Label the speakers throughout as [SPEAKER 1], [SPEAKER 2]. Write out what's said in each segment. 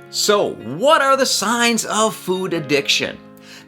[SPEAKER 1] So, what are the signs of food addiction?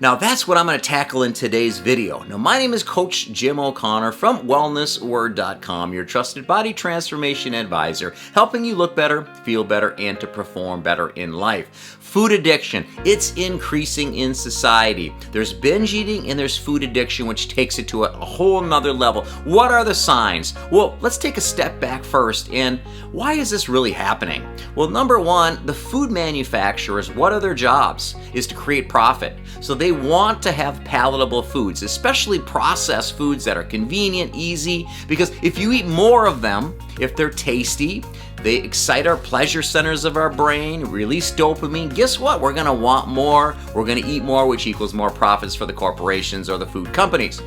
[SPEAKER 1] Now that's what I'm going to tackle in today's video. Now my name is Coach Jim O'Connor from wellnessword.com, your trusted body transformation advisor, helping you look better, feel better, and to perform better in life. Food addiction, it's increasing in society. There's binge eating and there's food addiction, which takes it to a whole nother level. What are the signs? Well, let's take a step back first. And why is this really happening? Well, number one, the food manufacturers, what are their jobs? Is to create profit. So they want to have palatable foods, especially processed foods that are convenient, easy, because if you eat more of them, if they're tasty, they excite our pleasure centers of our brain, release dopamine. Guess what? We're going to want more. We're going to eat more, which equals more profits for the corporations or the food companies.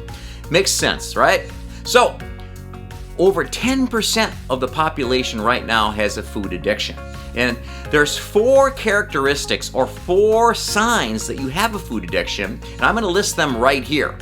[SPEAKER 1] Makes sense, right? So, over 10% of the population right now has a food addiction. And there's 4 characteristics or 4 signs that you have a food addiction, and I'm going to list them right here.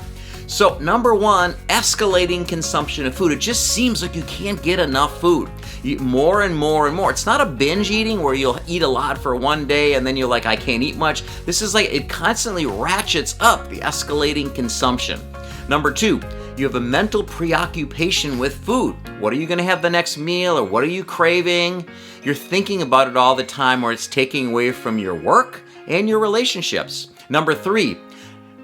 [SPEAKER 1] So, number 1, escalating consumption of food. It just seems like you can't get enough food. You eat more and more and more. It's not a binge eating where you'll eat a lot for one day and then you're like, I can't eat much. This is like it constantly ratchets up the escalating consumption. Number 2, you have a mental preoccupation with food. What are you going to have the next meal, or what are you craving? You're thinking about it all the time, or it's taking away from your work and your relationships. Number 3,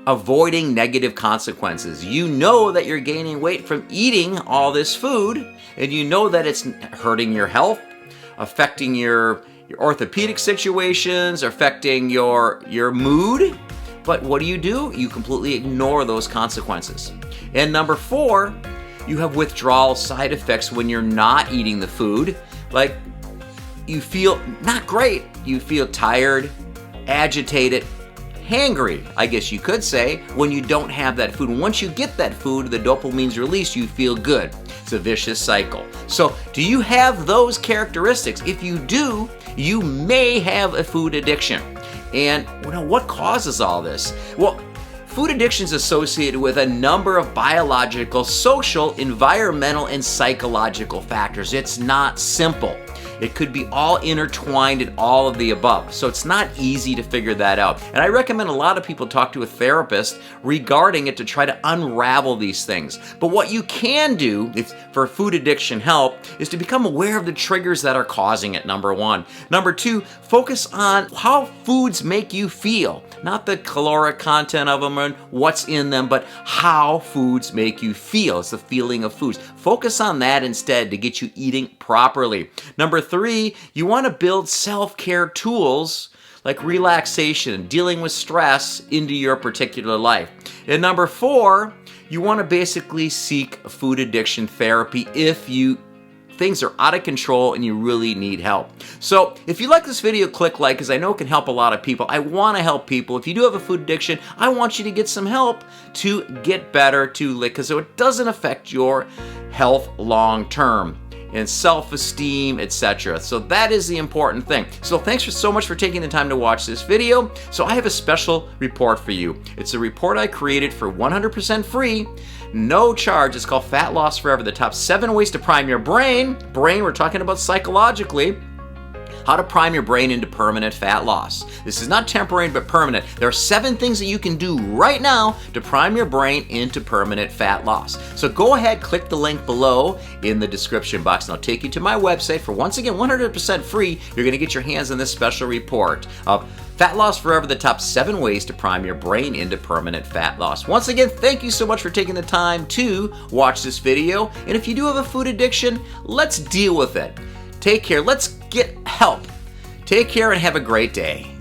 [SPEAKER 1] avoiding negative consequences. You know that you're gaining weight from eating all this food, and you know that it's hurting your health, affecting your orthopedic situations, affecting your mood. But what do? You completely ignore those consequences. And number 4, you have withdrawal side effects when you're not eating the food. Like, you feel not great. You feel tired, agitated, hangry, I guess you could say, when you don't have that food. And once you get that food, the dopamine's released, you feel good. It's a vicious cycle. So, do you have those characteristics? If you do, you may have a food addiction. And what causes all this? Well, food addiction is associated with a number of biological, social, environmental, and psychological factors. It's not simple. It could be all intertwined in all of the above. So it's not easy to figure that out. And I recommend a lot of people talk to a therapist regarding it to try to unravel these things. But what you can do for food addiction help is to become aware of the triggers that are causing it, number 1. Number 2, focus on how foods make you feel. Not the caloric content of them and what's in them, but how foods make you feel. It's the feeling of foods. Focus on that instead to get you eating properly. Number 3, you want to build self-care tools like relaxation and dealing with stress into your particular life. And number 4, you want to basically seek food addiction therapy if things are out of control and you really need help. So if you like this video, click like, because I know it can help a lot of people. I want to help people. If you do have a food addiction, I want you to get some help to get better, because so it doesn't affect your health long term and self-esteem, etc. So that is the important thing. So thanks so much for taking the time to watch this video. So I have a special report for you. It's a report I created for 100% free, no charge. It's called Fat Loss Forever, the top 7 ways to prime your brain. We're talking about psychologically. How to prime your brain into permanent fat loss. This is not temporary, but permanent. There are 7 things that you can do right now to prime your brain into permanent fat loss. So go ahead, click the link below in the description box, and I'll take you to my website for, once again, 100% free. You're going to get your hands on this special report of Fat Loss Forever, the top 7 ways to prime your brain into permanent fat loss. Once again, thank you so much for taking the time to watch this video. And if you do have a food addiction, let's deal with it. Take care. Let's get help. Take care and have a great day.